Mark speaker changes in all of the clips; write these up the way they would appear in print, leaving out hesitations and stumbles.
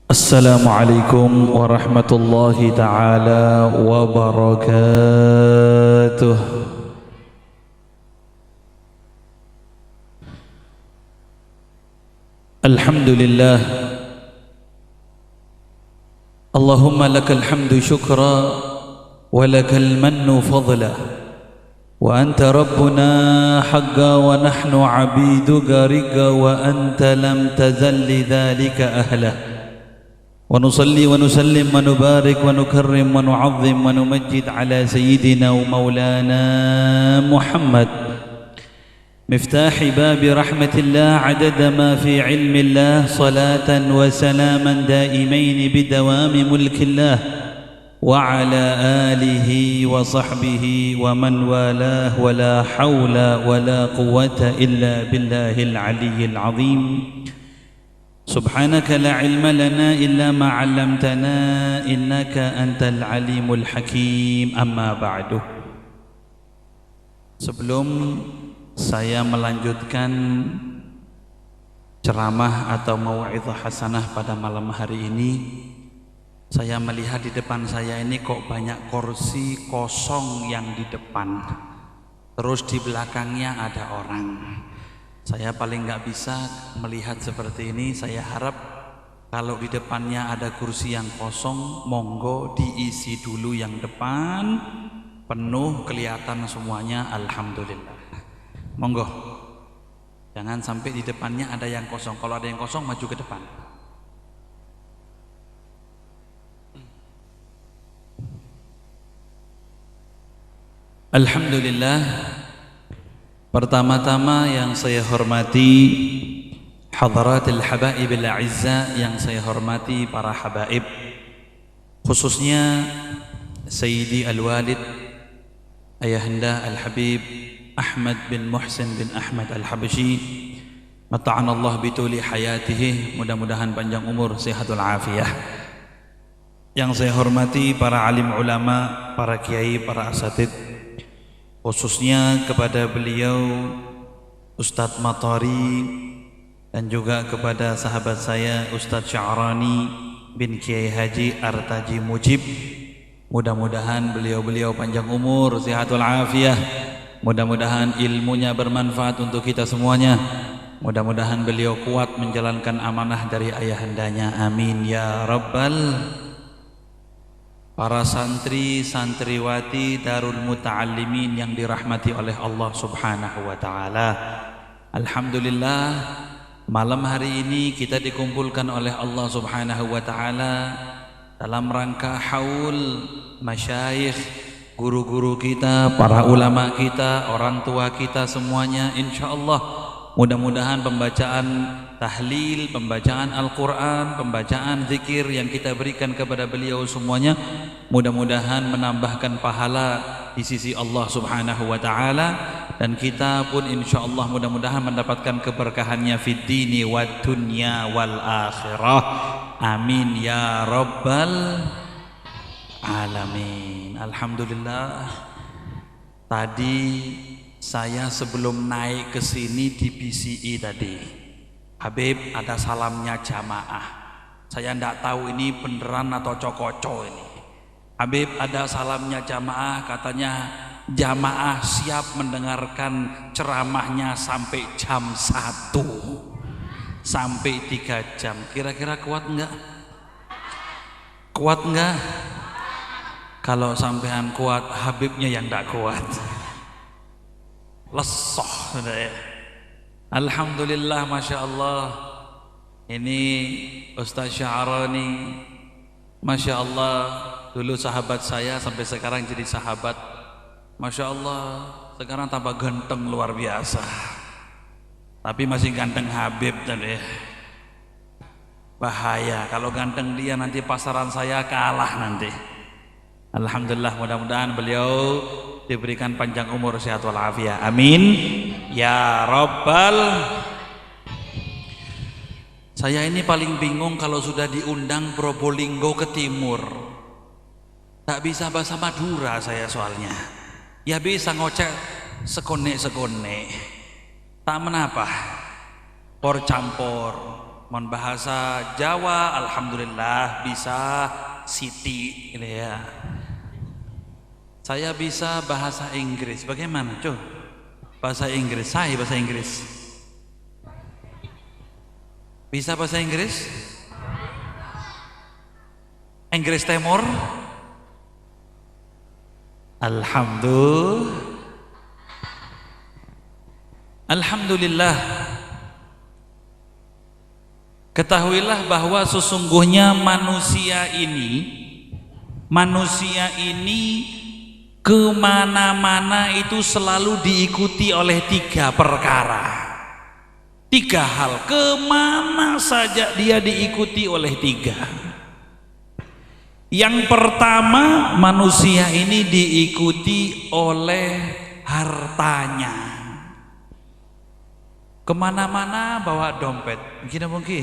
Speaker 1: Assalamualaikum warahmatullahi taala wabarakatuh. Alhamdulillah. Allahumma lakal hamdu syukra wa lakal mannu fadla wa anta rabbuna haqqa wa nahnu abiduka riqa wa anta lam tazal lidzalika ahla. ونصلي ونسلم ونبارك ونكرم ونعظم ونمجد على سيدنا ومولانا محمد مفتاح باب رحمة الله عدد ما في علم الله صلاة وسلاما دائمين بدوام ملك الله وعلى آله وصحبه ومن والاه ولا حول ولا قوة إلا بالله العلي العظيم. Subhanaka la ilma lana illa ma 'allamtana innaka antal alimul hakim. Amma ba'du. Sebelum saya melanjutkan ceramah atau mau'izah hasanah pada malam hari ini, saya melihat di depan saya ini kok banyak kursi kosong yang di depan, terus di belakangnya ada orang. Saya paling nggak bisa melihat seperti ini. Saya harap kalau di depannya ada kursi yang kosong, monggo diisi dulu yang depan, penuh kelihatan semuanya. Alhamdulillah. Monggo. Jangan sampai di depannya ada yang kosong. Kalau ada yang kosong, maju ke depan. Alhamdulillah. Pertama-tama yang saya hormati hadaratil habaibil a'izza, yang saya hormati para habaib, khususnya Sayyidi Al-Walid Ayahanda Al-Habib Ahmad bin Muhsin bin Ahmad Al-Habsyi, mata'anallah bituli hayatihi, mudah-mudahan panjang umur, sehatul afiyah. Yang saya hormati para alim ulama, para kiai, para asatid, khususnya kepada beliau Ustadz Matari dan juga kepada sahabat saya Ustadz Sya'rani bin Kiai Haji Artaji Mujib. Mudah-mudahan beliau-beliau panjang umur, sehatul afiyah. Mudah-mudahan ilmunya bermanfaat untuk kita semuanya. Mudah-mudahan beliau kuat menjalankan amanah dari ayahandanya. Amin ya rabbal. Para santri, santriwati Darul Muta'allimin yang dirahmati oleh Allah Subhanahu wa ta'ala. Alhamdulillah, malam hari ini kita dikumpulkan oleh Allah Subhanahu wa ta'ala dalam rangka haul masyayikh, guru-guru kita, para ulama kita, orang tua kita semuanya. InsyaAllah mudah-mudahan pembacaan tahlil, pembacaan Al-Quran, pembacaan zikir yang kita berikan kepada beliau semuanya, mudah-mudahan menambahkan pahala di sisi Allah Subhanahu wa ta'ala, dan kita pun insyaallah mudah-mudahan mendapatkan keberkahannya fid dini wad dunya wal akhirah. Amin ya rabbal alamin. Alhamdulillah, tadi saya sebelum naik ke sini di BCI tadi, Habib ada salamnya jamaah. Saya tidak tahu ini beneran atau coko-coko ini. Habib ada salamnya jamaah, katanya jamaah siap mendengarkan ceramahnya sampai jam 1 sampai 3 jam. Kira-kira kuat enggak? Kuat enggak? Kalau sampean kuat, Habibnya yang tidak kuat. Lesoh. Alhamdulillah, Masya Allah. Ini Ustaz Sya'rani, Masya Allah, dulu sahabat saya sampai sekarang jadi sahabat. Masya Allah, sekarang tambah ganteng luar biasa. Tapi masih ganteng Habib tadi. Bahaya kalau ganteng dia, nanti pasaran saya kalah nanti. Alhamdulillah, mudah-mudahan beliau diberikan panjang umur, sehat walafiat. Amin ya rabbal. Saya ini paling bingung kalau sudah diundang Probolinggo ke timur, tak bisa bahasa Madura saya soalnya. Ya bisa ngocek sekone-sekone, tak menapa, por campur, Mohon bahasa Jawa, alhamdulillah bisa Siti gitu ya. Saya bisa bahasa Inggris. Bagaimana, Cuy? Bahasa Inggris, saya bahasa Inggris. Bisa bahasa Inggris? Inggris Timur? Alhamdulillah. Ketahuilah bahwa sesungguhnya manusia ini kemana-mana itu selalu diikuti oleh 3 perkara, 3 hal. Kemana saja dia diikuti oleh 3. Yang pertama, manusia ini diikuti oleh hartanya. Kemana-mana bawa dompet, mungkin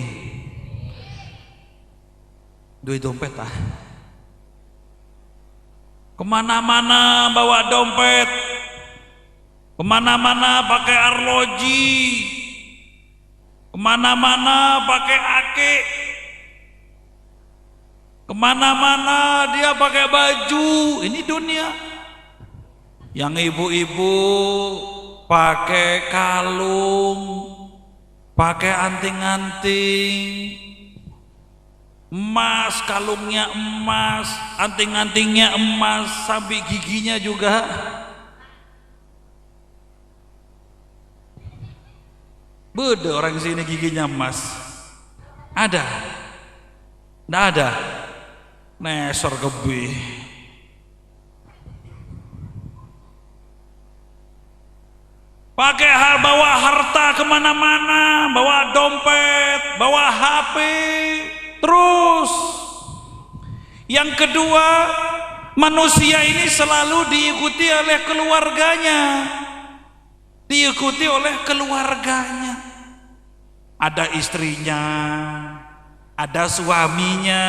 Speaker 1: duit dompet ah. Kemana-mana bawa dompet, kemana-mana pakai arloji, kemana-mana pakai ake, kemana-mana dia pakai baju. Ini dunia. Yang ibu-ibu pakai kalung, pakai anting-anting, emas, kalungnya emas, anting-antingnya emas, sampai giginya juga. Beda orang sini giginya emas. Ada? Nggak ada? Nesor gebe. Pakai bawa harta kemana-mana, bawa dompet, bawa HP. Terus yang kedua, manusia ini selalu diikuti oleh keluarganya. Diikuti oleh keluarganya. Ada istrinya, ada suaminya,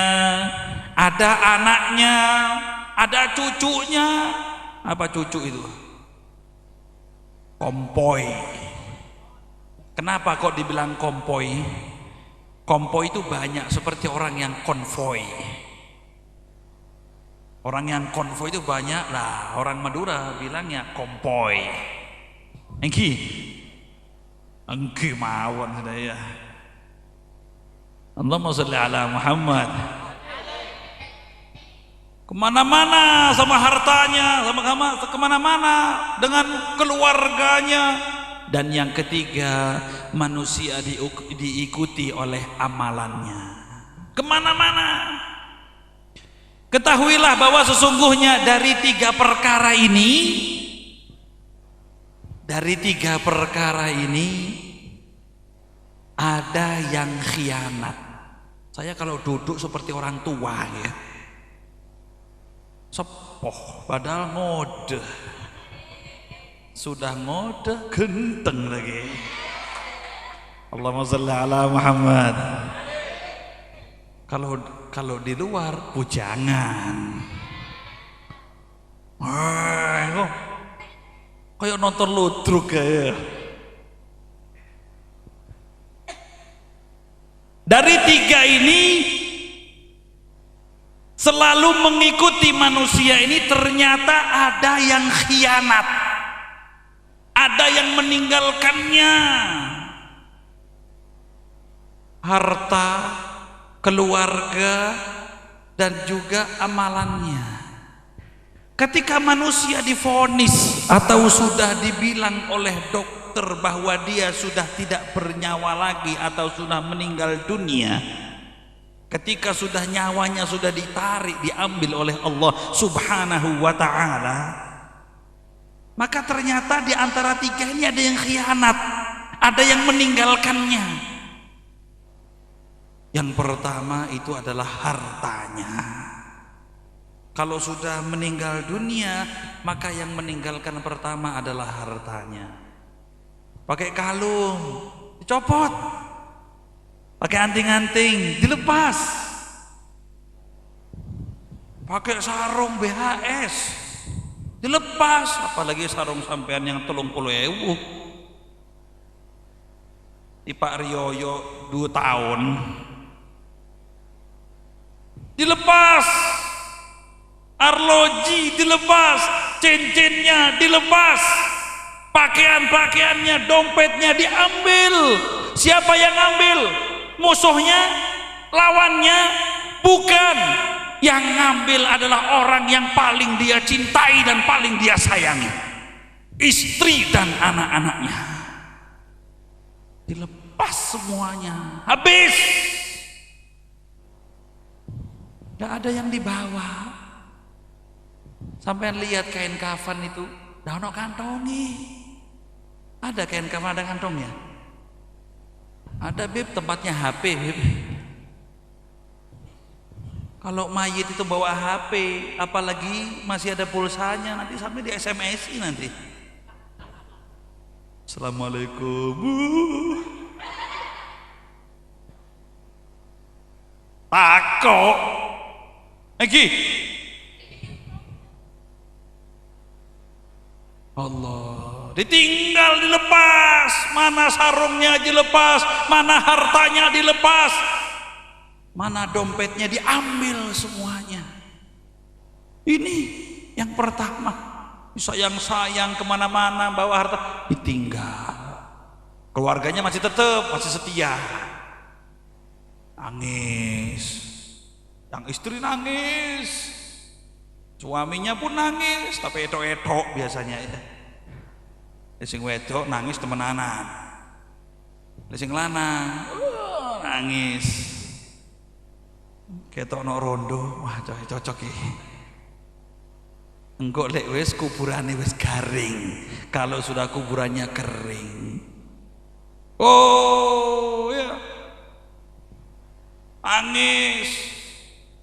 Speaker 1: ada anaknya, ada cucunya. Apa cucu itu? Kompoi. Kenapa kok dibilang kompoi? Kompoi itu banyak, seperti orang yang konvoi. Orang yang konvoi itu banyak lah. Orang Madura bilangnya kompoi. Engki mawon sudah ya. Allahumma sholli ala Muhammad. Kemana-mana sama hartanya, sama kemana-mana dengan keluarganya. Dan yang ketiga, manusia diikuti oleh amalannya. Kemana-mana. Ketahuilah bahwa sesungguhnya dari 3 perkara ini, ada yang khianat. Saya kalau duduk seperti orang tua ya, sepoh padahal ngode, sudah ngode genteng lagi. Allahumma sholli ala Muhammad. Kalau di luar bujangan, kayak nonton ludruk ya. Dari 3 ini selalu mengikuti manusia ini, ternyata ada yang khianat, ada yang meninggalkannya. Harta, keluarga, dan juga amalannya. Ketika manusia divonis atau sudah dibilang oleh dokter bahwa dia sudah tidak bernyawa lagi atau sudah meninggal dunia, ketika sudah nyawanya sudah ditarik, diambil oleh Allah Subhanahu wa ta'ala, maka ternyata di antara 3 ini ada yang khianat, ada yang meninggalkannya. Yang pertama itu adalah hartanya. Kalau sudah meninggal dunia, maka yang meninggalkan pertama adalah hartanya. Pakai kalung dicopot, pakai anting-anting dilepas, pakai sarung BHS dilepas, apalagi sarung sampean yang 30.000. di Pak Rioyo 2 tahun dilepas, arloji dilepas, cincinnya dilepas, pakaian-pakaiannya, dompetnya diambil. Siapa yang ambil? Musuhnya, lawannya? Bukan. Yang ngambil adalah orang yang paling dia cintai dan paling dia sayangi, istri dan anak-anaknya. Dilepas semuanya, habis. Gak ada yang dibawa. Sampai lihat kain kafan itu, dah ono kantongi. Ada kain kafan ada kantongnya? Ada Bib, tempatnya HP Bib. Kalau mayit itu bawa HP, apalagi masih ada pulsanya, nanti sampai di SMS-i nanti. Assalamualaikum. Takok. Lagi. Allah, ditinggal, dilepas. Mana sarungnya dilepas, mana hartanya dilepas, mana dompetnya diambil semuanya. Ini yang pertama, sayang-sayang kemana-mana bawa harta, ditinggal. Keluarganya masih tetap, masih setia. Nangis, yang istri nangis, suaminya pun nangis, tapi etok-etok biasanya ya. Sing wedok nangis temenanan, sing lanang nangis ketokno rondo. Wah cocok iki. Engko lek wis kuburane wis garing, kalau sudah kuburannya kering, oh ya nangis.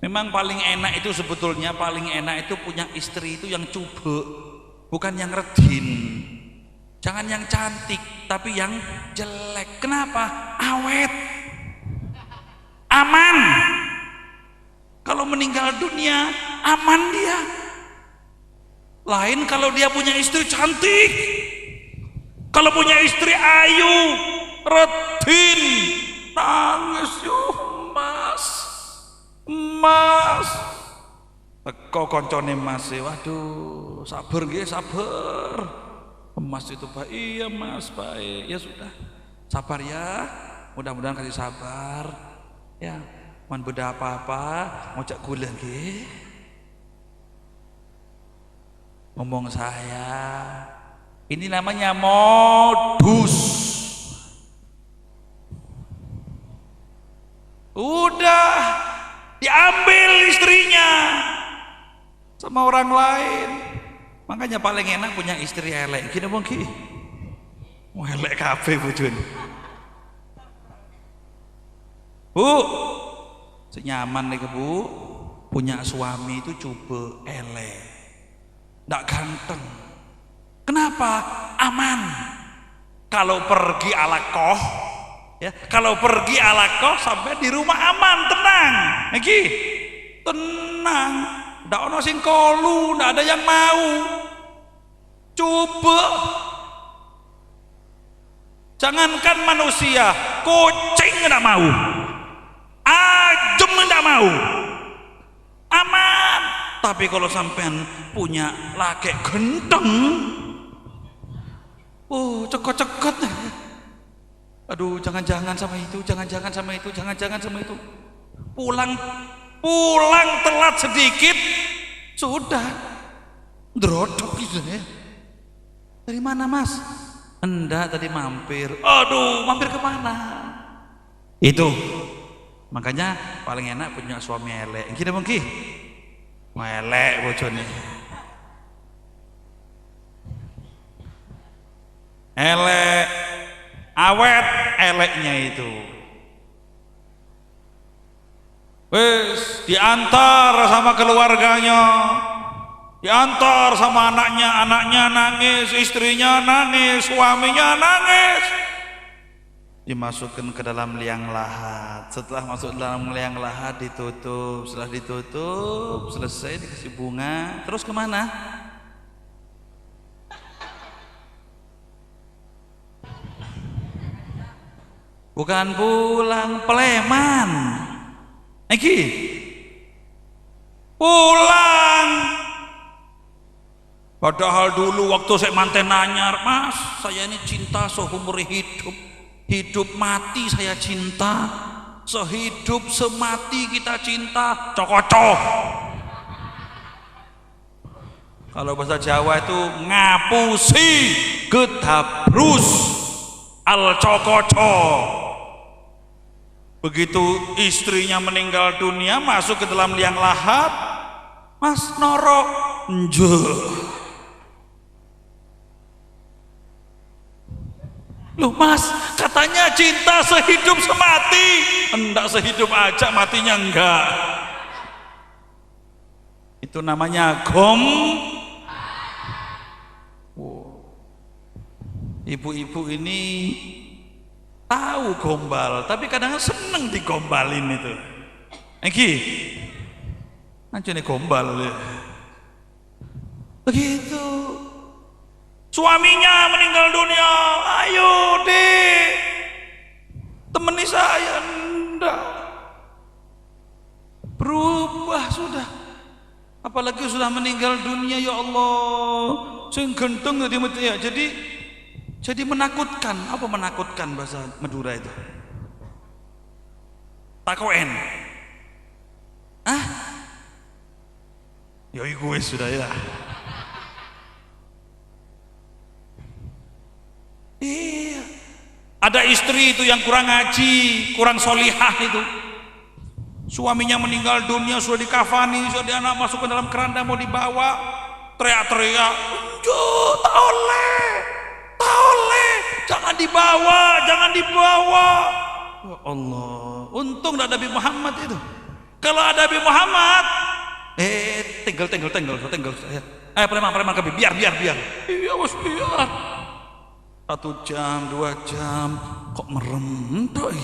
Speaker 1: Memang paling enak itu sebetulnya, paling enak itu punya istri itu yang cubek, bukan yang redin. Jangan yang cantik, tapi yang jelek. Kenapa? Awet, aman. Kalau meninggal dunia aman dia. Lain kalau dia punya istri cantik, kalau punya istri ayu, redin, nangis yo mas, mas. Teko koncone mas, waduh, sabar nggih, sabar. Mas itu Pak, iya mas, baik. Ya sudah, sabar ya, mudah-mudahan kasih sabar ya. Man beda apa-apa, ngocak gula nggih. Ngomong saya, ini namanya modus. Udah diambil istrinya sama orang lain. Makanya paling enak punya istri elek. Gini bang ki, mau elek kafe bujun. Bu, senyaman nih bu, punya suami itu coba elek, ndak ganteng. Kenapa? Aman. Kalau pergi ala koh, ya, kalau pergi ala koh sampai di rumah aman, tenang. Lagi, tenang. Ndak ono sing kolu, ndak ada yang mau. Coba. Jangankan manusia, kucing ndak mau. Ajem ndak mau. Aman. Tapi kalau sampean punya laki genteng, cekot-cekot. Aduh, jangan-jangan sama itu, jangan-jangan sama itu, jangan-jangan sama itu. Pulang telat sedikit sudah drodok gitu ya. Dari mana mas? Enggak, tadi mampir. Aduh, mampir kemana? Itu makanya paling enak punya suami elek. Gini mungkin elek bojone, elek awet, eleknya itu wes diantar sama keluarganya, diantar sama anaknya, anaknya nangis, istrinya nangis, suaminya nangis, dimasukkan ke dalam liang lahat. Setelah masuk dalam liang lahat ditutup, setelah ditutup selesai dikasih bunga, terus kemana? Bukan pulang, peleman. Iki pulang. Padahal dulu waktu saya manten nanyar, Mas, saya ini cinta seumur hidup. Hidup mati saya cinta. Sehidup semati kita cinta. Cokocok. Kalau bahasa Jawa itu ngapusi gedabrus al cokocok. Begitu istrinya meninggal dunia, masuk ke dalam liang lahat, Mas Noro njuh. Loh Mas, katanya cinta sehidup semati. Enggak, sehidup aja, matinya enggak. Itu namanya Ibu-ibu ini tahu gombal, tapi kadang seneng digombalin itu. Eki, aja nih gombal. Begitu. Suaminya meninggal dunia, ayo deh, temani saya. Enggak, berubah sudah. Apalagi sudah meninggal dunia, ya Allah, sing genteng ya. Jadi menakutkan. Apa menakutkan bahasa Madura itu? Takoen. Ya iku wis sudah ya. Iya. Ada istri itu yang kurang ngaji, kurang solihah itu. Suaminya meninggal dunia, sudah dikafani, sudah dia anak masuk ke dalam keranda mau dibawa, teriak-teriak, tak oleh, jangan dibawa, jangan dibawa. Ya Allah, untung ada Nabi Muhammad itu. Kalau ada Nabi Muhammad, tinggal saya. Preman ke biar. Iya bos, biar. 1 jam, 2 jam, kok merem doi.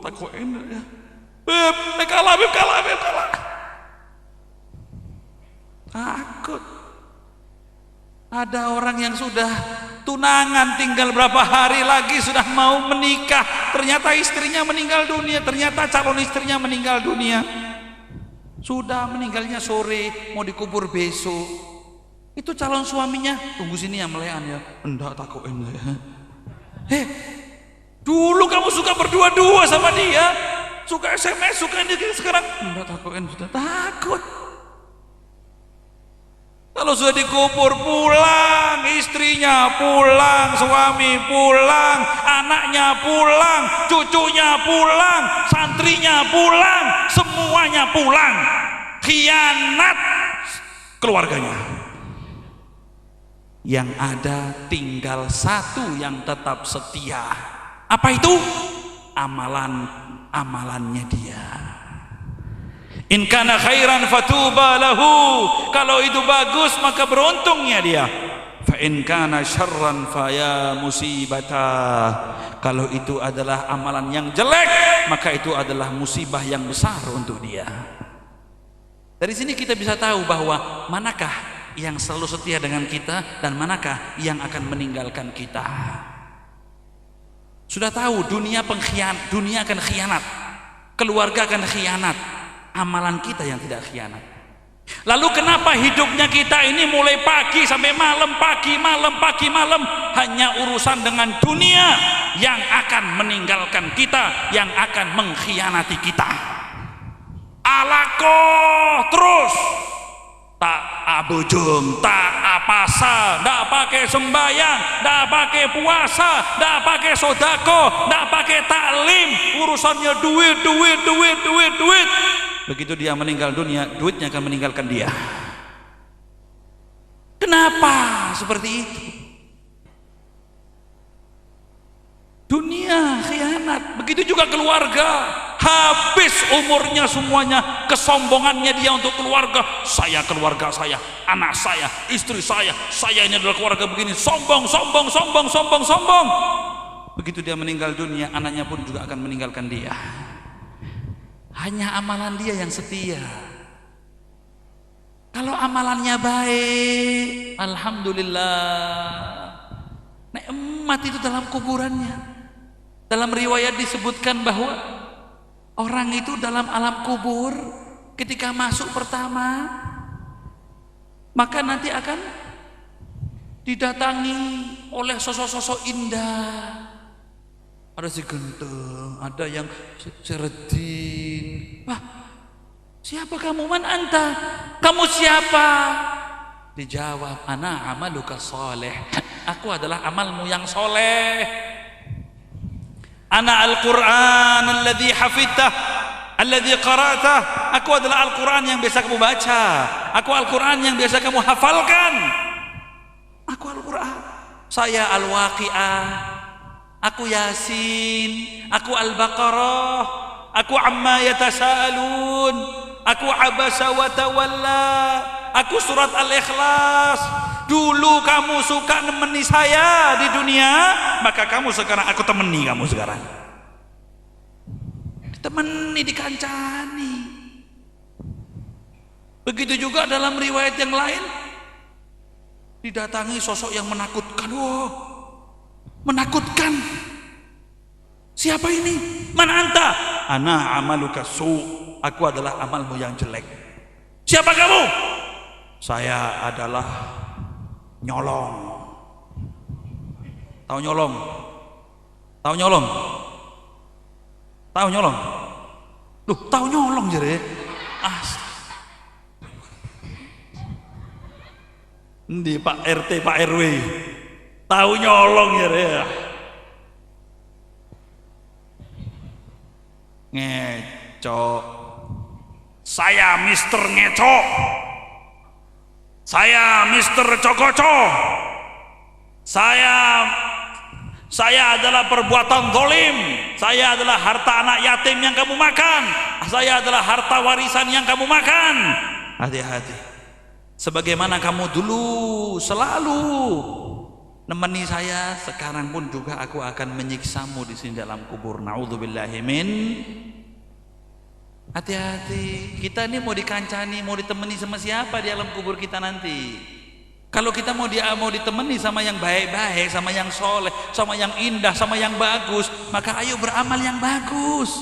Speaker 1: Takoin ya. Kalah. Takut. Ada orang yang sudah tunangan, tinggal berapa hari lagi sudah mau menikah, ternyata istrinya meninggal dunia, ternyata calon istrinya meninggal dunia. Sudah meninggalnya sore, mau dikubur besok. Itu calon suaminya, tunggu sini ya melean ya. Enggak, takoin ya. Dulu kamu suka berdua-dua sama dia, suka SMS, suka ini, sekarang enggak, takoin, sudah takut. Kalau sudah dikubur, pulang, istrinya pulang, suami pulang, anaknya pulang, cucunya pulang, santrinya pulang, semuanya pulang. Khianat keluarganya. Yang ada tinggal satu yang tetap setia. Apa itu? Amalannya dia. In kana khairan fatuba lahu. Kalau itu bagus maka beruntungnya dia. Fa in kana syarran faya musibata. Kalau itu adalah amalan yang jelek, maka itu adalah musibah yang besar untuk dia. Dari sini kita bisa tahu bahwa manakah yang selalu setia dengan kita dan manakah yang akan meninggalkan kita. Sudah tahu dunia pengkhianat, dunia akan khianat, keluarga akan khianat, amalan kita yang tidak khianat. Lalu kenapa hidupnya kita ini mulai pagi sampai malam, pagi malam hanya urusan dengan dunia yang akan meninggalkan kita, yang akan mengkhianati kita. Alakoh terus, tak abujung, tak apasa, tak pakai sembahyang, tak pakai puasa, tak pakai sodako, tak pakai taklim, urusannya duit. Begitu dia meninggal dunia, duitnya akan meninggalkan dia. Kenapa seperti itu? Dunia khianat, begitu juga keluarga. Habis umurnya semuanya, kesombongannya dia untuk keluarga keluarga saya, anak saya, istri saya ini adalah keluarga begini, sombong. Begitu dia meninggal dunia, anaknya pun juga akan meninggalkan dia. Hanya amalan dia yang setia. Kalau amalannya baik, alhamdulillah, nikmat itu dalam kuburannya. Dalam riwayat disebutkan bahwa orang itu dalam alam kubur ketika masuk pertama, maka nanti akan didatangi oleh sosok-sosok indah. Ada si genteng, ada yang seredin. Wah, siapa kamu? Man anta? Kamu siapa? Dijawab, ana amaluka soleh. Aku adalah amalmu yang soleh. Ana al-Quran alladhi hafidtah, alladhi qara'tah. Aku adalah Al-Quran yang biasa kamu baca. Aku Al-Quran yang biasa kamu hafalkan. Aku Al-Quran. Saya Al-Waqi'ah, aku Yasin, aku Al-Baqarah, aku Amma Yatasaalun, aku Abasa wa Tawalla, aku surat Al-Ikhlas. Dulu kamu suka nemeni saya di dunia, maka kamu sekarang aku temani kamu sekarang. Ditemani, dikancani. Begitu juga dalam riwayat yang lain, didatangi sosok yang menakutkan. Wow, menakutkan. Siapa ini? Man anta? Ana amaluka su'. Aku adalah amalmu yang jelek. Siapa kamu? Saya adalah nyolong. Tahu nyolong? Tahu nyolong? Tahu nyolong? Duh, tahu nyolong jere. Di Pak RT, Pak RW. Tahu nyolong jere. Ngecok. Saya Mister Ngecok. Saya Mister Cokoco. Saya adalah perbuatan zalim. Saya adalah harta anak yatim yang kamu makan. Saya adalah harta warisan yang kamu makan. Hati-hati. Sebagaimana kamu dulu selalu nemeni saya, sekarang pun juga aku akan menyiksamu di sini dalam kubur. Naudzubillahi min. Hati-hati, kita ini mau dikancani, mau ditemani sama siapa di alam kubur kita nanti? Kalau kita mau ditemani sama yang baik-baik, sama yang soleh, sama yang indah, sama yang bagus, maka ayo beramal yang bagus,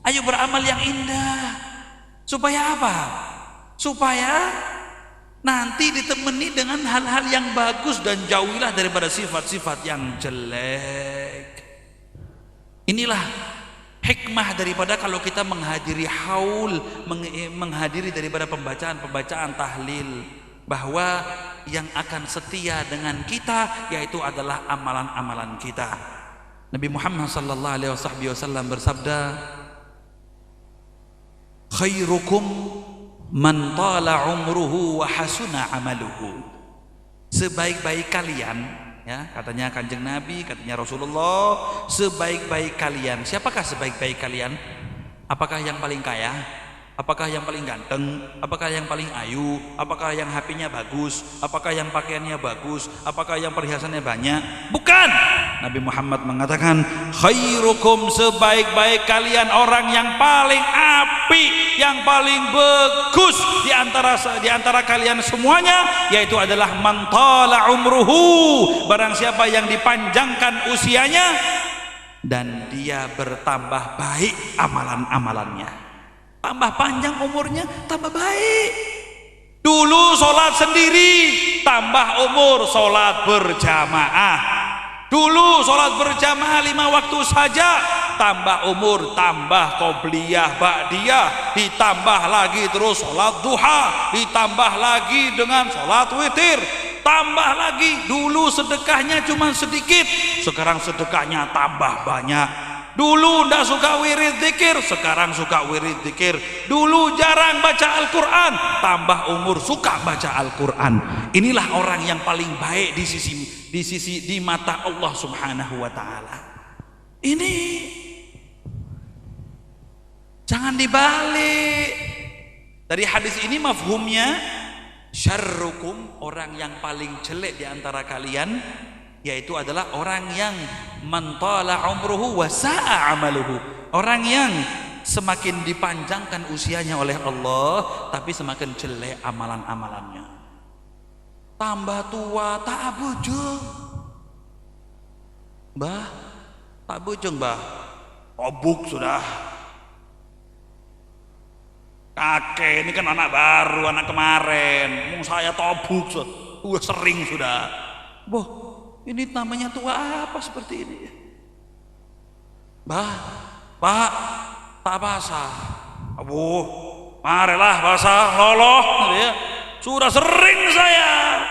Speaker 1: ayo beramal yang indah. Supaya apa? Supaya nanti ditemani dengan hal-hal yang bagus dan jauhilah daripada sifat-sifat yang jelek. Inilah hikmah daripada kalau kita menghadiri haul, menghadiri daripada pembacaan tahlil, bahwa yang akan setia dengan kita yaitu adalah amalan-amalan kita. Nabi Muhammad sallallahu alaihi wasallam bersabda, khairukum man tala umruhu wa hasuna amaluhu. Sebaik-baik kalian, ya, katanya Kanjeng Nabi, katanya Rasulullah, sebaik-baik kalian. Siapakah sebaik-baik kalian? Apakah yang paling kaya? Apakah yang paling ganteng? Apakah yang paling ayu? Apakah yang HP-nya bagus? Apakah yang pakaiannya bagus? Apakah yang perhiasannya banyak? Bukan. Nabi Muhammad mengatakan, khairukum, sebaik-baik kalian, orang yang paling apik, yang paling bagus di antara kalian semuanya, yaitu adalah man tala umruhu, barang siapa yang dipanjangkan usianya dan dia bertambah baik amalan-amalannya. Tambah panjang umurnya, tambah baik. Dulu sholat sendiri, tambah umur sholat berjamaah. Dulu sholat berjamaah 5 waktu saja, tambah umur, tambah qobliyah, ba'diyah, ditambah lagi terus sholat duha, ditambah lagi dengan sholat witir, tambah lagi. Dulu sedekahnya cuma sedikit, sekarang sedekahnya tambah banyak. Dulu ndak suka wirid zikir, sekarang suka wirid zikir. Dulu jarang baca Al-Quran, tambah umur suka baca Al-Quran. Inilah orang yang paling baik di mata Allah Subhanahu wa ta'ala. Ini jangan dibalik. Dari hadis ini mafhumnya, syarrukum, orang yang paling jelek di antara kalian yaitu adalah orang yang mantala umruhu wa sa'a amaluhu, orang yang semakin dipanjangkan usianya oleh Allah tapi semakin jelek amalan-amalannya. Tambah tua tak bojo, Mbah, Tak bujung Mbah, obuk sudah. Kakek ini kan anak baru, anak kemarin. Mau saya tobuk, sering sudah. Boh, ini namanya tua apa seperti ini? Bah, Pak, tak basah. Abuh, marilah basah, loloh. Ya. Sudah sering saya.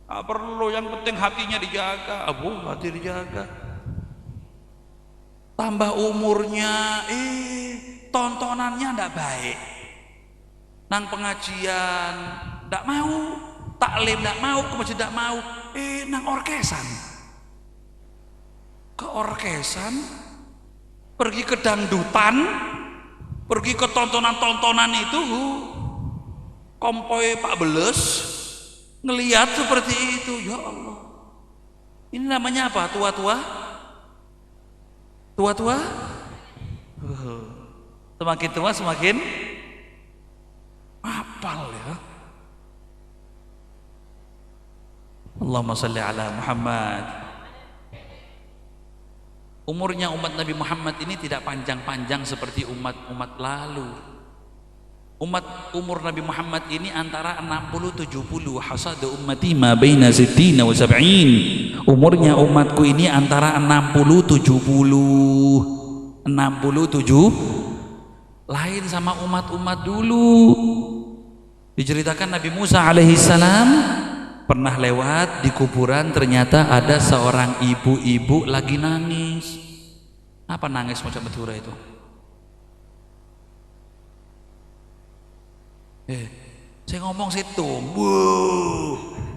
Speaker 1: Tak perlu, yang penting hatinya dijaga. Abuh, hati dijaga. Tambah umurnya, tontonannya ndak baik. Nang pengajian ndak mau, taklim ndak mau, ke masjid ndak mau. Nang orkesan. Ke orkesan, pergi ke dangdutan, pergi ke tontonan-tontonan itu, kompoi Pak Beles ngelihat seperti itu. Ya Allah. Ini namanya apa? Tua-tua? Tua-tua? Semakin tua semakin hafal ya. Allahumma salli ala Muhammad. Umurnya umat Nabi Muhammad ini tidak panjang-panjang seperti umat-umat lalu. Umur Nabi Muhammad ini antara 60-70. Hasada ummati ma baina sittina wa sab'in. Umurnya umatku ini antara 60-70. 67 lain sama umat-umat dulu. Diceritakan Nabi Musa alaihissalam pernah lewat di kuburan, ternyata ada seorang ibu-ibu lagi nangis. Apa nangis macam Madura itu? Saya ngomong situ,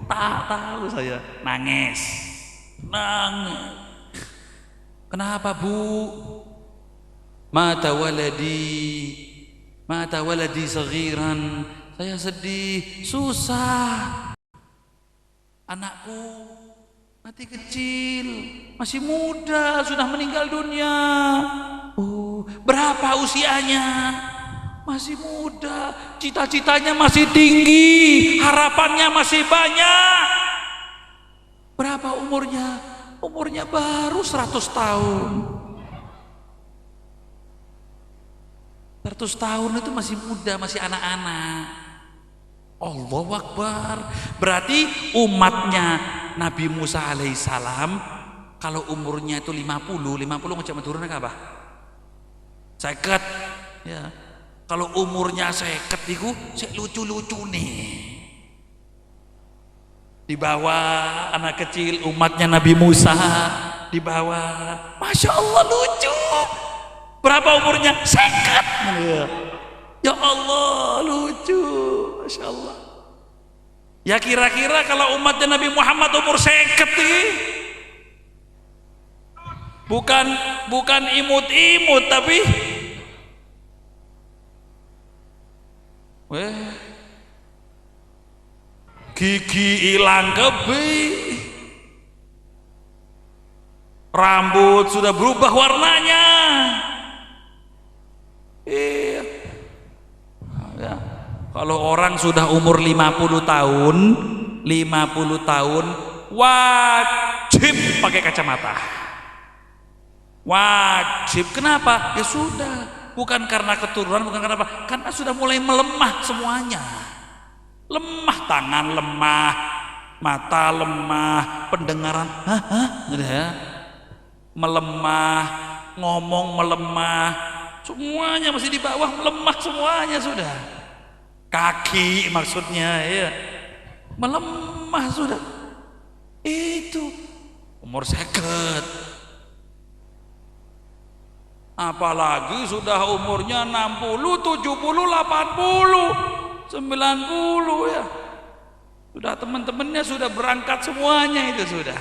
Speaker 1: tak tahu saya nangis. Kenapa Bu? Mata waladi saghiran. Saya sedih, susah. Anakku mati kecil, masih muda, sudah meninggal dunia. Berapa usianya? Masih muda, cita-citanya masih tinggi, harapannya masih banyak. Berapa umurnya? Umurnya baru 100 tahun. 100 tahun itu masih muda, masih anak-anak. Allahu Akbar. Berarti umatnya Nabi Musa alaihissalam kalau umurnya itu 50 macam turun apa? 50 ya. Kalau umurnya 50 itu lucu-lucu nih. Di bawah anak kecil umatnya Nabi Musa, di bawah, Masya Allah lucu. Berapa umurnya? 50. Ya Allah lucu, Masya Allah. Ya kira-kira kalau umatnya Nabi Muhammad umur 50 nih, bukan imut-imut tapi gigi hilang kebih, rambut sudah berubah warnanya. Iya. Ya. Kalau orang sudah umur 50 tahun wajib pakai kacamata. Wajib. Kenapa? Ya sudah. Bukan karena keturunan, bukan karena apa? Karena sudah mulai melemah semuanya. Lemah tangan, lemah mata, lemah pendengaran, melemah, ngomong melemah, semuanya masih di bawah, melemah semuanya sudah. Kaki maksudnya ya, melemah sudah. Itu umur 50. Apalagi sudah umurnya 60, 70, 80, 90 ya. Sudah teman-temannya sudah berangkat semuanya itu sudah.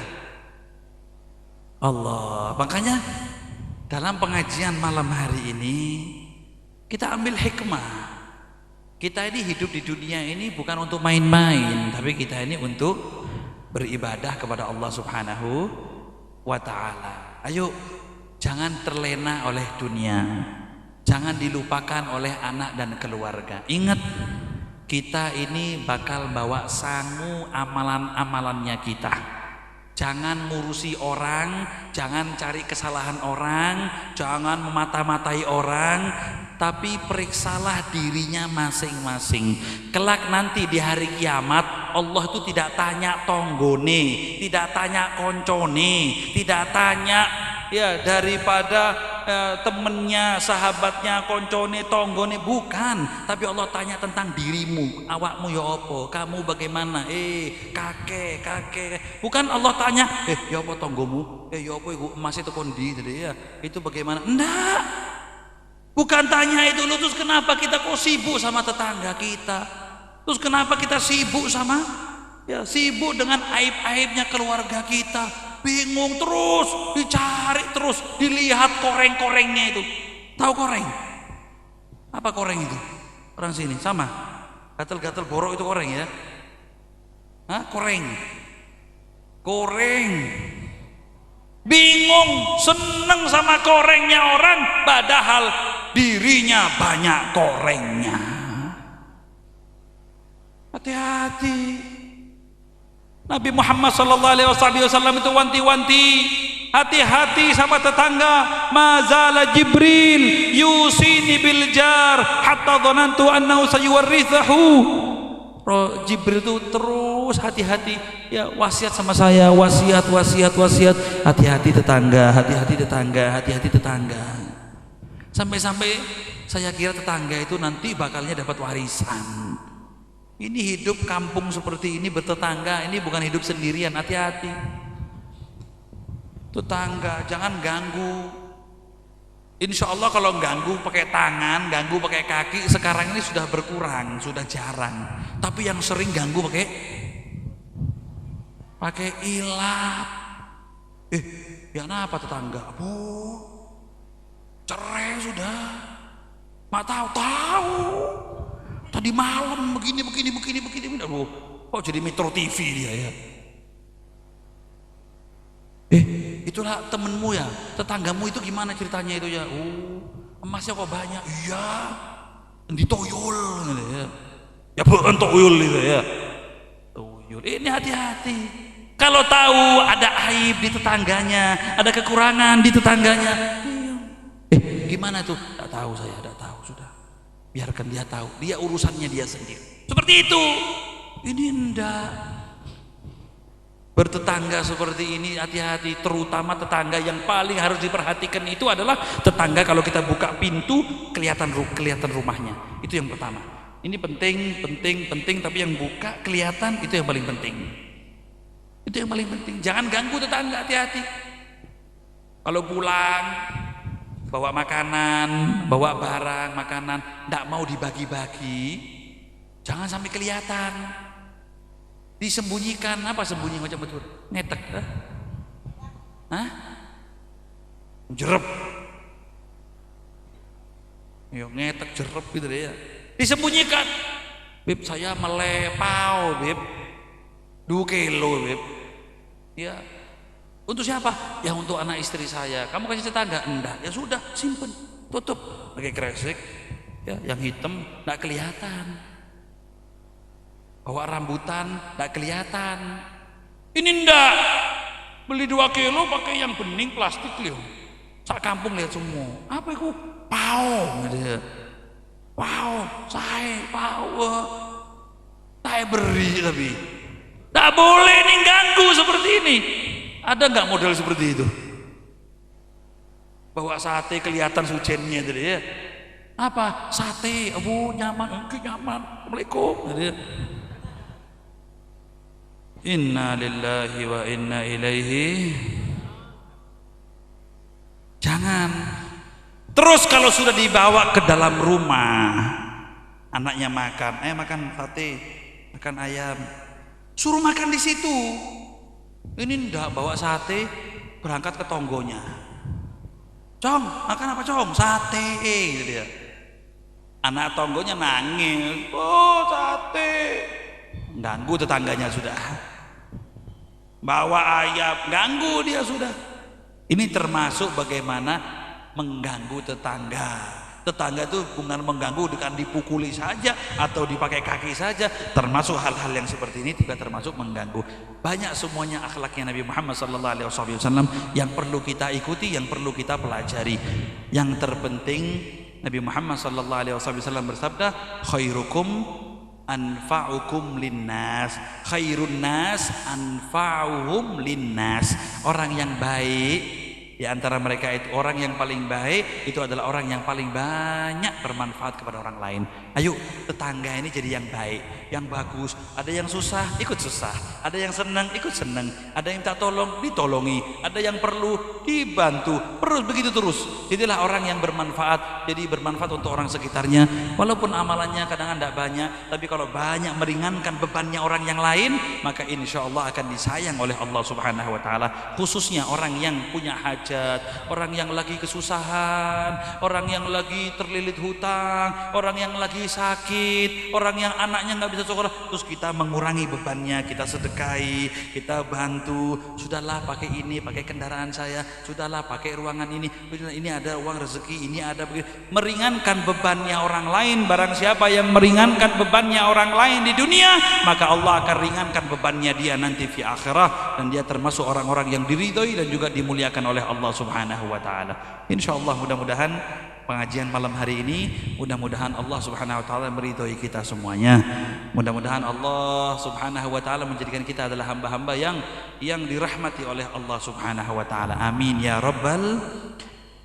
Speaker 1: Allah, makanya dalam pengajian malam hari ini kita ambil hikmah. Kita ini hidup di dunia ini bukan untuk main-main, tapi kita ini untuk beribadah kepada Allah Subhanahu wa ta'ala. Ayo, jangan terlena oleh dunia, jangan dilupakan oleh anak dan keluarga. Ingat, kita ini bakal bawa sangu amalan-amalannya kita. Jangan ngurusi orang, jangan cari kesalahan orang, jangan memata-matai orang, tapi periksalah dirinya masing-masing. Kelak nanti di hari kiamat Allah itu tidak tanya tonggone, tidak tanya koncone, tidak tanya ya daripada temennya, sahabatnya, koncone, tonggone, bukan. Tapi Allah tanya tentang dirimu, awakmu ya apa, kamu bagaimana, kakek. Bukan Allah tanya, ya apa tonggomu, ya apa iku emas itu kondi, ya itu bagaimana. Enggak, bukan tanya itu. Lu terus kenapa kita kok sibuk sama tetangga kita? Terus kenapa kita sibuk sama sibuk dengan aib-aibnya keluarga kita? Bingung terus, dicari terus, dilihat koreng-korengnya itu. Tahu koreng? Apa koreng itu? Orang sini sama. Gatel-gatel borok itu koreng ya? Hah? Koreng. Bingung, seneng sama korengnya orang, padahal dirinya banyak korengnya. Hati-hati. Nabi Muhammad SAW itu wanti-wanti, hati-hati sama tetangga. Mazala Jibril yusini bil jar hatta dhanantu annahu sayuwarrithahu. Jibril itu terus hati-hati ya, wasiat sama saya, wasiat. Hati-hati tetangga, hati-hati tetangga. Sampai-sampai saya kira tetangga itu nanti bakalnya dapat warisan. Ini hidup kampung seperti ini bertetangga, ini bukan hidup sendirian, hati-hati. Tetangga jangan ganggu. Insya Allah kalau ganggu pakai tangan, ganggu pakai kaki, sekarang ini sudah berkurang, sudah jarang. Tapi yang sering ganggu pakai ilap. Ya apa tetangga? Bu, cerai sudah. Mak tahu. Tadi malam begini. Aduh, kok jadi Metro TV dia ya? Itulah temenmu ya, tetanggamu itu gimana ceritanya itu ya? Emasnya kok banyak? Iya, ditoyol gitu ya. Ya bukan toyol gitu ya. Toyol. Ini hati-hati. Kalau tahu ada aib di tetangganya, ada kekurangan di tetangganya, gimana tuh? Tidak tahu saya, tidak tahu sudah. Biarkan dia tahu, dia urusannya dia sendiri. Seperti itu. Ini enggak. Bertetangga seperti ini hati-hati, terutama tetangga yang paling harus diperhatikan itu adalah tetangga kalau kita buka pintu kelihatan rumahnya. Itu yang pertama. Ini penting, tapi yang buka kelihatan itu yang paling penting. Itu yang paling penting. Jangan ganggu tetangga, hati-hati. Kalau pulang bawa makanan, bawa barang, makanan, tidak mau dibagi-bagi, jangan sampai kelihatan. Disembunyikan. Apa sembunyi macam betul? Ngetek, jerep. Yuk ngetek jerep gitu deh ya. Disembunyikan. Beb, saya melepau, Beb. 2 kilo, Beb. Ya. Untuk siapa? Ya untuk anak istri saya. Kamu kasih tetangga? Enggak. Ya sudah, simpen, tutup. Pakai kresek, ya, yang hitam enggak kelihatan. Bawa rambutan enggak kelihatan. Ini enggak. Beli 2 kilo pakai yang bening plastik lihat. Sak kampung lihat semua. Apa itu? Pau. Pau, saya beri tapi. Tak boleh nih ganggu seperti ini. Ada nggak model seperti itu? Bawa sate kelihatan sujennya tadi ya. Apa? Sate, nyaman, nyaman. Assalamualaikum. Inna lillahi wa inna ilaihi. Jangan. Terus kalau sudah dibawa ke dalam rumah, anaknya makan sate, makan ayam, suruh makan di situ. Ini ndak bawa sate berangkat ke tonggonya. Cong, makan apa cong? Sate, gitu dia. Anak tonggonya nangis, sate. Ganggu tetangganya sudah. Bawa ayam, ganggu dia sudah. Ini termasuk bagaimana mengganggu tetangga. Tetangga itu bukan mengganggu dengan dipukuli saja atau dipakai kaki saja, termasuk hal-hal yang seperti ini juga termasuk mengganggu. Banyak semuanya akhlaknya Nabi Muhammad sallallahu alaihi wasallam yang perlu kita ikuti, yang perlu kita pelajari. Yang terpenting Nabi Muhammad sallallahu alaihi wasallam bersabda, khairukum anfa'ukum linnas. Khairun nas anfa'uhum linnas. Orang yang baik di antara mereka itu, orang yang paling baik itu adalah orang yang paling banyak bermanfaat kepada orang lain. Ayo tetangga ini jadi yang baik, yang bagus. Ada yang susah, ikut susah. Ada yang senang, ikut senang. Ada yang tak tolong, ditolongi. Ada yang perlu, dibantu. Terus begitu terus. Itulah orang yang bermanfaat. Jadi bermanfaat untuk orang sekitarnya. Walaupun amalannya kadang-kadang tidak banyak, tapi kalau banyak meringankan bebannya orang yang lain, maka insya Allah akan disayang oleh Allah Subhanahu Wa Taala. Khususnya orang yang punya hajat, orang yang lagi kesusahan, orang yang lagi terlilit hutang, orang yang lagi sakit, orang yang anaknya nggak bisa sekolah, terus kita mengurangi bebannya, kita sedekahi, kita bantu. Sudahlah pakai ini, pakai kendaraan saya, sudahlah pakai ruangan ini ada uang rezeki, ini ada begitu. Meringankan bebannya orang lain. Barang siapa yang meringankan bebannya orang lain di dunia, maka Allah akan ringankan bebannya dia nanti di akhirah, dan dia termasuk orang-orang yang diridhoi dan juga dimuliakan oleh Allah Subhanahu wa taala. Insyaallah mudah-mudahan pengajian malam hari ini, mudah-mudahan Allah Subhanahu wa taala meridhoi kita semuanya. Mudah-mudahan Allah Subhanahu wa taala menjadikan kita adalah hamba-hamba yang dirahmati oleh Allah Subhanahu wa taala. Amin ya rabbal.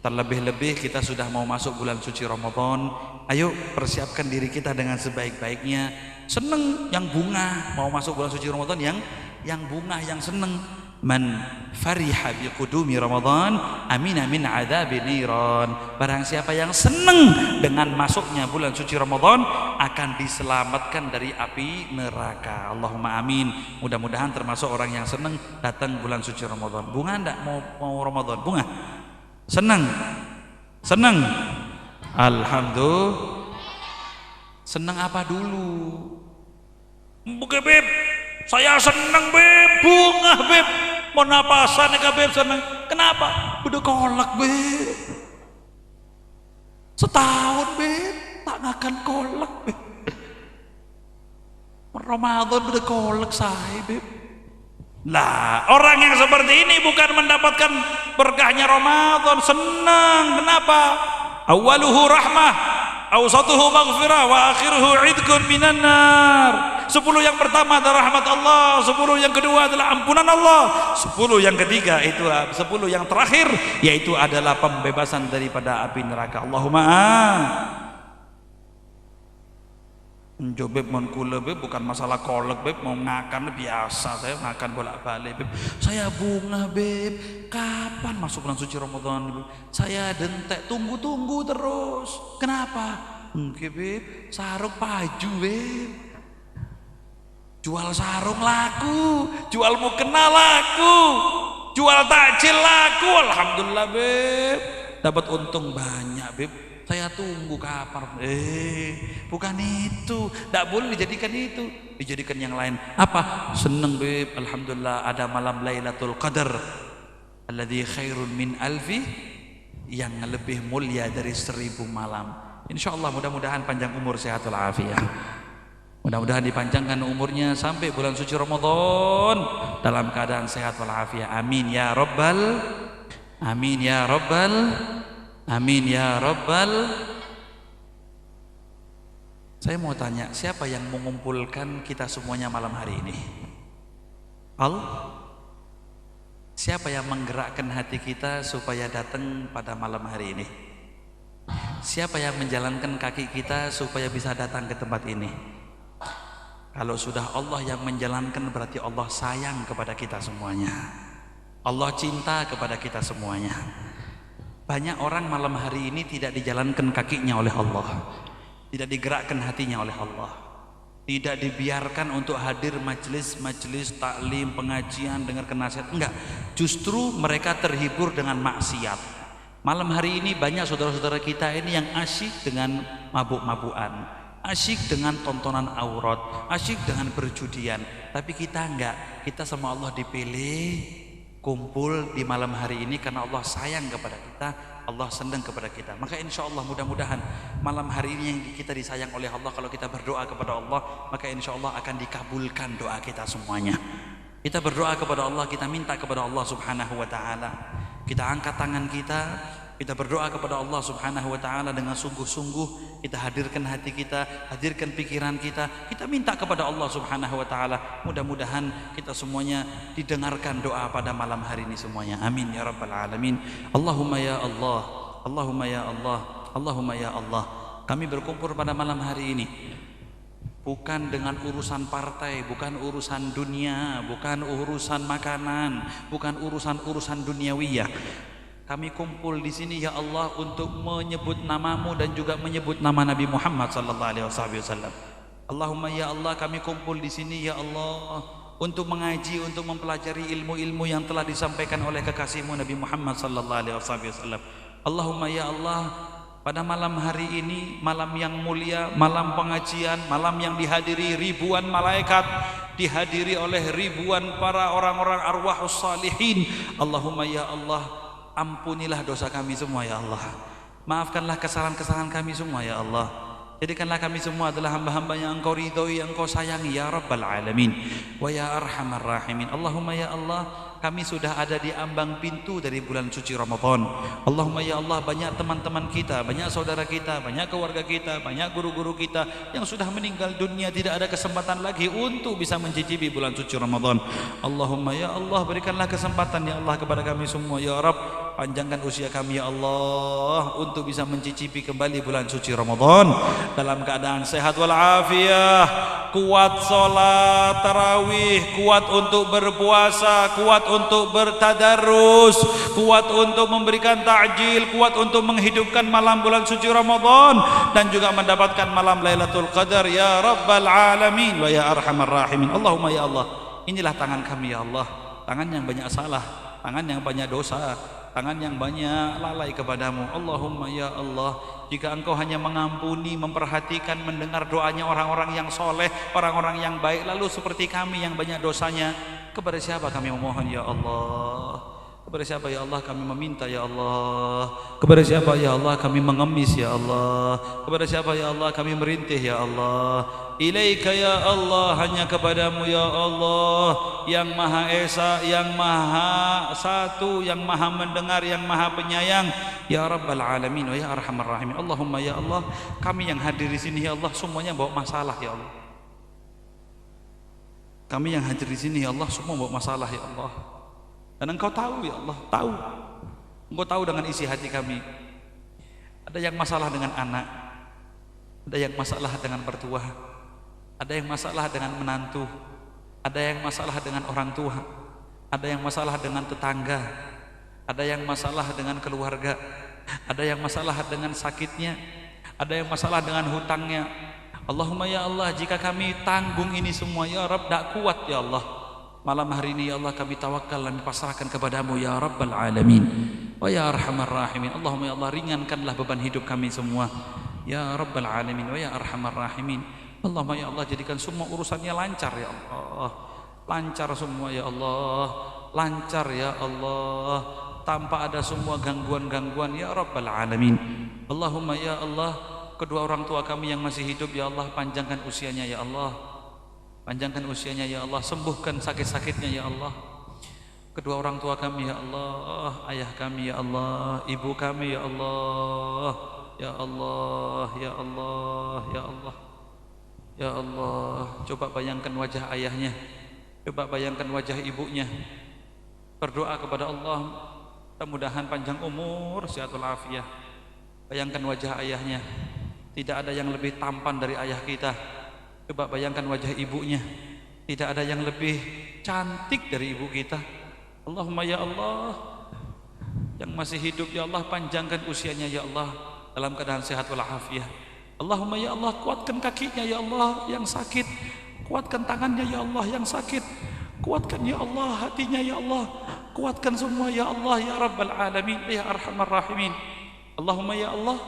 Speaker 1: Terlebih-lebih kita sudah mau masuk bulan suci Ramadan. Ayo persiapkan diri kita dengan sebaik-baiknya. Seneng yang bunga, mau masuk bulan suci Ramadan yang bunga, yang seneng. Man fariha bi qudumi Ramadan amina min adzabi niran. Barang siapa yang senang dengan masuknya bulan suci Ramadan akan diselamatkan dari api neraka. Allahumma amin. Mudah-mudahan termasuk orang yang senang datang bulan suci Ramadan. Bunga enggak mau Ramadan? Bunga senang? Senang? Alhamdulillah. Senang apa dulu? Bukan beb, saya senang beb, bunga beb. Mau napasan ya beb, senang. Kenapa? Udah kolak beb. Setahun beb, tak akan kolak beb. Ramadan udah kolak saya beb. Nah, orang yang seperti ini bukan mendapatkan berkahnya Ramadan, senang. Kenapa? Awaluhu rahmah, awsatuhu maghfirah, wa akhiruhu idkun minan nar. 10 yang pertama adalah rahmat Allah, 10 yang kedua adalah ampunan Allah, 10 yang ketiga itu 10 yang terakhir yaitu adalah pembebasan daripada api neraka. Allahumma Jo beb mon kula beb, bukan masalah kolek beb, mau ngakan biasa, saya makan bolak-balik beb. Saya bunga beb, kapan masuk bulan suci Ramadan beb? Saya dentek, tunggu-tunggu terus. Kenapa? Mungkin beb, sarung baju beb. Jual sarung laku, jual mukena laku, jual takjil laku. Alhamdulillah beb, dapat untung banyak beb. Saya tunggu kapan? Bukan itu, tidak boleh dijadikan itu, dijadikan yang lain. Apa? Seneng beb, alhamdulillah ada malam Lailatul Qadar, alladzi khairun min alfi, yang lebih mulia dari 1000 malam. Insyaallah mudah-mudahan panjang umur, sehat walafiat. Mudah-mudahan dipanjangkan umurnya sampai bulan suci Ramadan dalam keadaan sehat walafiat. Amin ya rabbal, amin ya rabbal, amin ya rabbal. Saya mau tanya, siapa yang mengumpulkan kita semuanya malam hari ini? Siapa yang menggerakkan hati kita supaya datang pada malam hari ini? Siapa yang menjalankan kaki kita supaya bisa datang ke tempat ini? Kalau sudah Allah yang menjalankan, berarti Allah sayang kepada kita semuanya. Allah cinta kepada kita semuanya. Banyak orang malam hari ini tidak dijalankan kakinya oleh Allah, tidak digerakkan hatinya oleh Allah, tidak dibiarkan untuk hadir majelis-majelis taklim, pengajian, dengarkan nasihat. Enggak, justru mereka terhibur dengan maksiat. Malam hari ini banyak saudara-saudara kita ini yang asyik dengan mabuk-mabukan, asyik dengan tontonan aurat, asyik dengan perjudian. Tapi kita enggak, kita sama Allah dipilih kumpul di malam hari ini karena Allah sayang kepada kita, Allah senang kepada kita. Maka insya Allah mudah-mudahan malam hari ini yang kita disayang oleh Allah, kalau kita berdoa kepada Allah, maka insya Allah akan dikabulkan doa kita semuanya. Kita berdoa kepada Allah, kita minta kepada Allah subhanahu wa ta'ala, kita angkat tangan kita berdoa kepada Allah subhanahu wa ta'ala dengan sungguh-sungguh, kita hadirkan hati kita, hadirkan pikiran kita minta kepada Allah subhanahu wa ta'ala. Mudah-mudahan kita semuanya didengarkan doa pada malam hari ini semuanya. Amin ya rabbal alamin. Allahumma ya Allah, Allahumma ya Allah, Allahumma ya Allah. Kami berkumpul pada malam hari ini bukan dengan urusan partai, bukan urusan dunia, bukan urusan makanan, bukan urusan duniawiyah. Kami kumpul di sini ya Allah untuk menyebut namamu dan juga menyebut nama Nabi Muhammad sallallahu alaihi wasallam. Allahumma ya Allah, kami kumpul di sini ya Allah untuk mengaji, untuk mempelajari ilmu-ilmu yang telah disampaikan oleh kekasihmu Nabi Muhammad sallallahu alaihi wasallam. Allahumma ya Allah, pada malam hari ini, malam yang mulia, malam pengajian, malam yang dihadiri ribuan malaikat, dihadiri oleh ribuan para orang-orang arwahus salihin. Allahumma ya Allah, ampunilah dosa kami semua ya Allah, maafkanlah kesalahan-kesalahan kami semua ya Allah. Jadikanlah kami semua adalah hamba-hamba yang Engkau ridhoi, yang Engkau sayangi ya rabbal alamin wa ya arhamar rahimin. Allahumma ya Allah, kami sudah ada di ambang pintu dari bulan suci Ramadan. Allahumma ya Allah, banyak teman-teman kita, banyak saudara kita, banyak keluarga kita, banyak guru-guru kita yang sudah meninggal dunia, tidak ada kesempatan lagi untuk bisa mencicipi bulan suci Ramadan. Allahumma ya Allah, berikanlah kesempatan ya Allah kepada kami semua ya Rabb. Panjangkan usia kami ya Allah untuk bisa mencicipi kembali bulan suci Ramadan dalam keadaan sehat walafiat, kuat sholat tarawih, kuat untuk berpuasa, kuat untuk bertadarus, kuat untuk memberikan takjil, kuat untuk menghidupkan malam bulan suci Ramadan dan juga mendapatkan malam Lailatul Qadar ya Rabbal Alamin wa ya Arhamar Rahimin. Allahumma ya Allah, inilah tangan kami ya Allah, tangan yang banyak salah, tangan yang banyak dosa, tangan yang banyak lalai kepadamu. Allahumma ya Allah, jika Engkau hanya mengampuni, memperhatikan, mendengar doanya orang-orang yang soleh, orang-orang yang baik, lalu seperti kami yang banyak dosanya, kepada siapa kami memohon ya Allah? Kepada siapa ya Allah kami meminta ya Allah? Kepada siapa ya Allah kami mengemis ya Allah? Kepada siapa ya Allah kami merintih ya Allah? Ilaika ya Allah, hanya kepadamu ya Allah, yang Maha Esa, yang Maha Satu, yang Maha Mendengar, yang Maha Penyayang ya Rabbal Alamin wa ya Arhamar Rahimin. Allahumma ya Allah, kami yang hadir di sini ya Allah semuanya bawa masalah ya Allah. Kami yang hadir di sini ya Allah semua bawa masalah ya Allah. Dan Engkau tahu ya Allah, tahu. Engkau tahu dengan isi hati kami. Ada yang masalah dengan anak, ada yang masalah dengan mertua, ada yang masalah dengan menantu, ada yang masalah dengan orang tua, ada yang masalah dengan tetangga, ada yang masalah dengan keluarga, ada yang masalah dengan sakitnya, ada yang masalah dengan hutangnya. Allahumma ya Allah, jika kami tanggung ini semua ya Rabb, tak kuat ya Allah, malam hari ini ya Allah kami tawakal dan pasrahkan kepadamu ya Rabbal Alamin wa ya Arhamar Rahimin. Allahumma ya Allah, ringankanlah beban hidup kami semua ya Rabbal Alamin wa ya Arhamar Rahimin. Allahumma ya Allah, jadikan semua urusannya lancar ya Allah, lancar semua ya Allah, lancar ya Allah, tanpa ada semua gangguan-gangguan ya Rabbal Alamin. Allahumma ya Allah, kedua orang tua kami yang masih hidup ya Allah, panjangkan usianya ya Allah, panjangkan usianya ya Allah, sembuhkan sakit-sakitnya ya Allah. Kedua orang tua kami ya Allah, ayah kami ya Allah, ibu kami ya Allah, ya Allah, ya Allah, ya Allah, ya Allah. Coba bayangkan wajah ayahnya, coba bayangkan wajah ibunya, berdoa kepada Allah mudah-mudahan panjang umur, sehat walafiat. Bayangkan wajah ayahnya, tidak ada yang lebih tampan dari ayah kita. Coba bayangkan wajah ibunya, tidak ada yang lebih cantik dari ibu kita. Allahumma ya Allah, yang masih hidup ya Allah, panjangkan usianya ya Allah dalam keadaan sehat walafiat. Allahumma ya Allah, kuatkan kakinya ya Allah yang sakit, kuatkan tangannya ya Allah yang sakit, kuatkan ya Allah hatinya ya Allah, kuatkan semua ya Allah ya Rabbal Alamin ya Arhamar Rahimin. Allahumma ya Allah,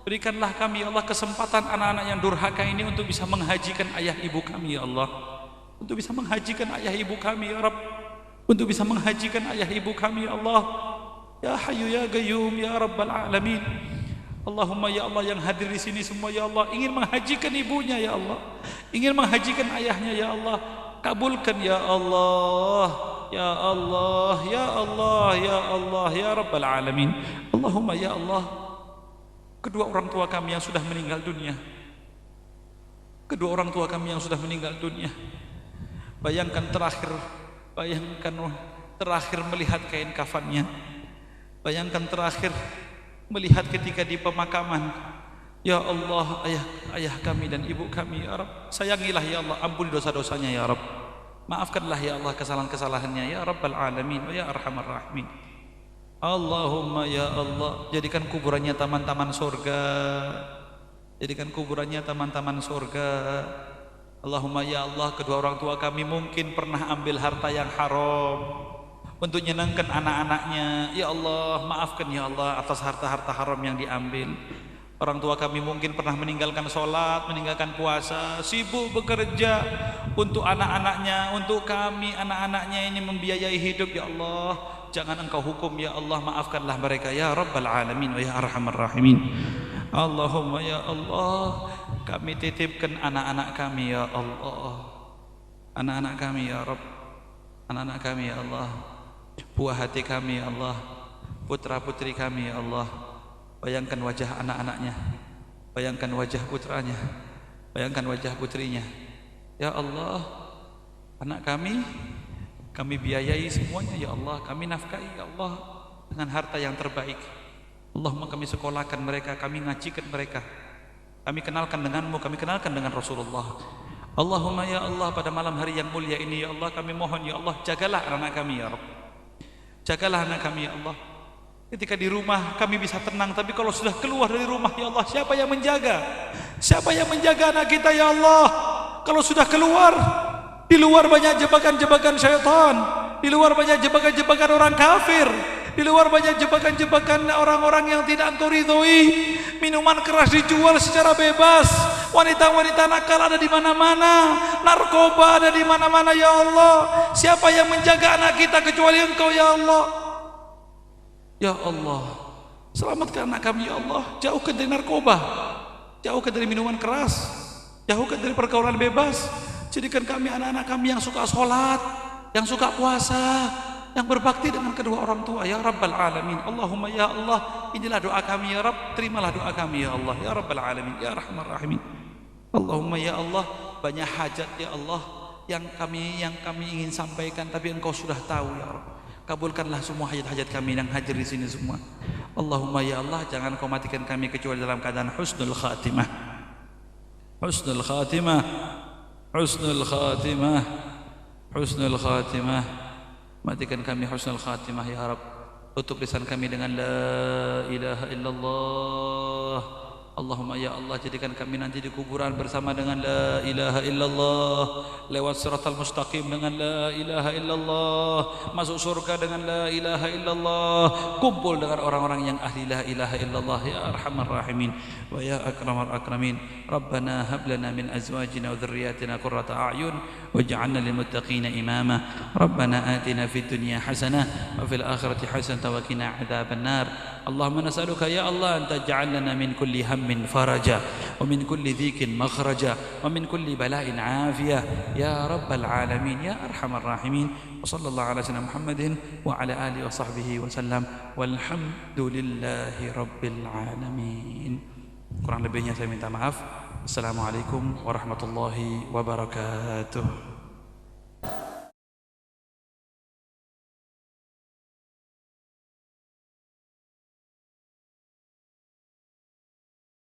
Speaker 1: berikanlah kami ya Allah kesempatan anak-anak yang durhaka ini untuk bisa menghajikan ayah ibu kami ya Allah, untuk bisa menghajikan ayah ibu kami ya Rabb, untuk bisa menghajikan ayah ibu kami ya Allah, Ya Hayyu ya Qayyum ya Rabbal Alamin. Allahumma ya Allah, yang hadir di sini semua ya Allah ingin menghajikan ibunya ya Allah, ingin menghajikan ayahnya ya Allah, kabulkan ya Allah, ya Allah, ya Allah, ya Allah, ya Rabbal Alamin. Allahumma ya Allah, kedua orang tua kami yang sudah meninggal dunia, kedua orang tua kami yang sudah meninggal dunia, bayangkan terakhir melihat kain kafannya, bayangkan terakhir melihat ketika di pemakaman. Ya Allah, ayah kami dan ibu kami ya Rabb, sayangilah ya Allah, ampuni dosa-dosanya ya Rabb, maafkanlah ya Allah kesalahan-kesalahannya ya Rabbal Alamin wa ya Arhamar Rahimin. Allahumma ya Allah, jadikan kuburannya taman-taman surga, jadikan kuburannya taman-taman surga. Allahumma ya Allah, kedua orang tua kami mungkin pernah ambil harta yang haram untuk menyenangkan anak-anaknya. Ya Allah, maafkan ya Allah atas harta-harta haram yang diambil. Orang tua kami mungkin pernah meninggalkan sholat, meninggalkan puasa, sibuk bekerja untuk anak-anaknya, untuk kami anak-anaknya ini membiayai hidup. Ya Allah, jangan Engkau hukum ya Allah, maafkanlah mereka ya Rabbal Alamin wa ya Arhamar Rahimin. Allahumma ya Allah, kami titipkan anak-anak kami ya Allah, anak-anak kami ya Rabb, anak-anak kami ya Allah, buah hati kami ya Allah, putra putri kami ya Allah. Bayangkan wajah anak-anaknya, bayangkan wajah putranya, bayangkan wajah putrinya. Ya Allah, anak kami biayai semuanya ya Allah, kami nafkahi ya Allah dengan harta yang terbaik. Allahumma kami sekolahkan mereka, kami ngajikan mereka, kami kenalkan denganmu, kami kenalkan dengan Rasulullah. Allahumma ya Allah, pada malam hari yang mulia ini ya Allah, kami mohon ya Allah, jagalah anak kami ya Rabb, jagalah anak kami ya Allah. Ketika di rumah kami bisa tenang, tapi kalau sudah keluar dari rumah ya Allah, siapa yang menjaga? Siapa yang menjaga anak kita ya Allah? Kalau sudah keluar, di luar banyak jebakan-jebakan syaitan, di luar banyak jebakan-jebakan orang kafir, di luar banyak jebakan-jebakan orang-orang yang tidak Engkau ridhoi. Minuman keras dijual secara bebas, wanita-wanita nakal ada di mana-mana, narkoba ada di mana-mana ya Allah. Siapa yang menjaga anak kita kecuali Engkau ya Allah? Ya Allah, selamatkan anak kami ya Allah, jauhkan dari narkoba, jauhkan dari minuman keras, jauhkan dari pergaulan bebas. Jadikan kami anak-anak kami yang suka sholat, yang suka puasa, yang berbakti dengan kedua orang tua ya Rabbal Alamin. Allahumma ya Allah, inilah doa kami ya Rabb, terimalah doa kami ya Allah ya Rabbal Alamin ya Rahman Rahimin. Allahumma ya Allah, banyak hajat ya Allah yang kami ingin sampaikan, tapi Engkau sudah tahu ya Rabb. Kabulkanlah semua hajat-hajat kami yang hadir di sini semua. Allahumma ya Allah, jangan Kau matikan kami kecuali dalam keadaan husnul khatimah. Husnul khatimah, husnul khatimah, husnul khatimah. Matikan kami husnul khatimah ya Rabb. Tutup lisan kami dengan la ilaha illallah. Allahumma ya Allah, jadikan kami nanti di kuburan bersama dengan la ilaha illallah, lewat siratal mustaqim dengan la ilaha illallah, masuk surga dengan la ilaha illallah, kumpul dengan orang-orang yang ahli la ilaha illallah ya Arhamar Rahimin wa ya Akramar Akramin. Rabbana hab lana min azwajina wa dhurriyyatina qurrata a'yun waj'alna lil muttaqina imama. Rabbana atina fid dunya hasanah wa fil akhirati hasanah wa qina adzaban nar. Allahumma nas'aluka ya Allah an taj'al lana min kulli من فرجا ومن كل ذيك مخرجا ومن كل بلاء عافية يا رب العالمين يا أرحم الراحمين. وصلى الله على سيدنا محمد وعلى آله وصحبه وسلم والحمد لله رب العالمين. Kurang lebihnya saya minta maaf. Assalamualaikum warahmatullahi wabarakatuh.